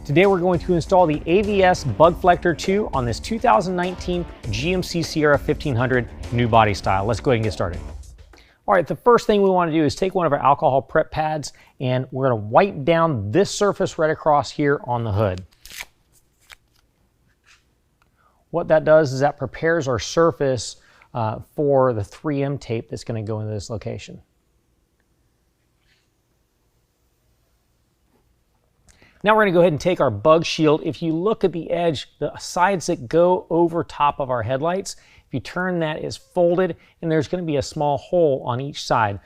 Today we're going to install the AVS Bugflector 2 on this 2019 GMC Sierra 1500 new body style. Let's go ahead and get started. All right, the first thing we want to do is take one of our alcohol prep pads and we're going to wipe down this surface right across here on the hood. What that does is that prepares our surface for the 3M tape that's going to go into this location. Now we're going to go ahead and take our bug shield. If you look at the edge, the sides that go over top of our headlights, if you turn that, it's folded and there's going to be a small hole on each side.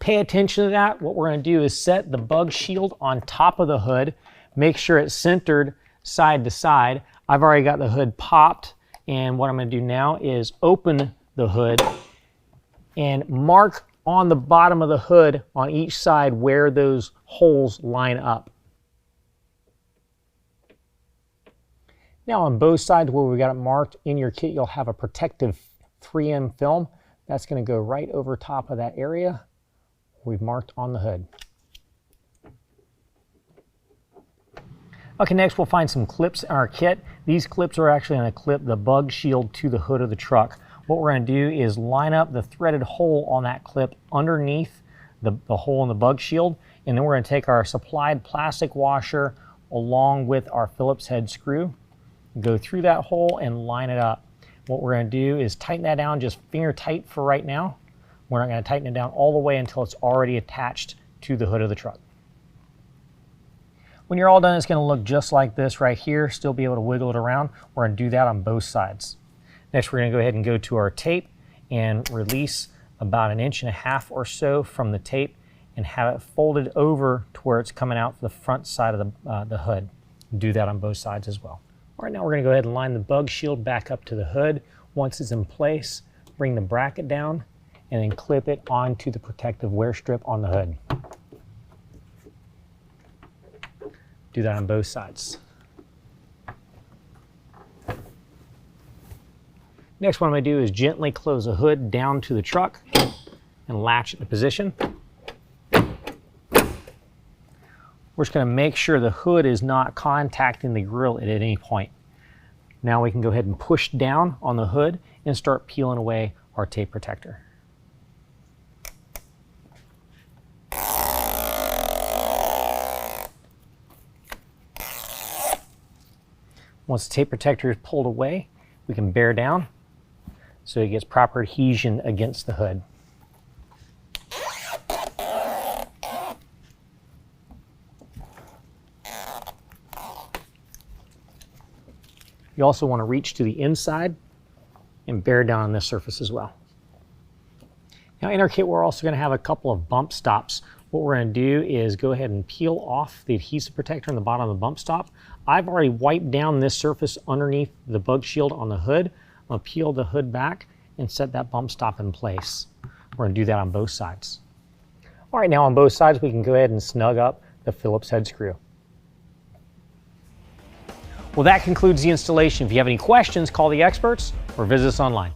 Pay attention to that. What we're going to do is set the bug shield on top of the hood. Make sure it's centered side to side. I've already got the hood popped, and what I'm going to do now is open the hood and mark on the bottom of the hood on each side where those holes line up. Now on both sides where we got it marked in your kit, you'll have a protective 3M film. That's going to go right over top of that area we've marked on the hood. Okay, next we'll find some clips in our kit. These clips are actually going to clip the bug shield to the hood of the truck. What we're going to do is line up the threaded hole on that clip underneath the hole in the bug shield, and then we're going to take our supplied plastic washer along with our Phillips head screw, go through that hole and line it up. What we're going to do is tighten that down just finger tight for right now. We're not going to tighten it down all the way until it's already attached to the hood of the truck. When you're all done, it's going to look just like this right here. Still be able to wiggle it around. We're going to do that on both sides. Next, we're going to go ahead and go to our tape and release about 1.5 inches or so from the tape and have it folded over to where it's coming out the front side of the hood. Do that on both sides as well. All right, now we're going to go ahead and line the bug shield back up to the hood. Once it's in place, bring the bracket down and then clip it onto the protective wear strip on the hood. Do that on both sides. Next, what I'm going to do is gently close the hood down to the truck and latch it into position. We're just going to make sure the hood is not contacting the grill at any point. Now we can go ahead and push down on the hood and start peeling away our tape protector. Once the tape protector is pulled away, we can bear down so it gets proper adhesion against the hood. You also want to reach to the inside and bear down on this surface as well. Now in our kit, we're also going to have a couple of bump stops. What we're going to do is go ahead and peel off the adhesive protector on the bottom of the bump stop. I've already wiped down this surface underneath the bug shield on the hood. I'm going to peel the hood back and set that bump stop in place. We're going to do that on both sides. All right, now on both sides, we can go ahead and snug up the Phillips head screw. Well, that concludes the installation. If you have any questions, call the experts or visit us online.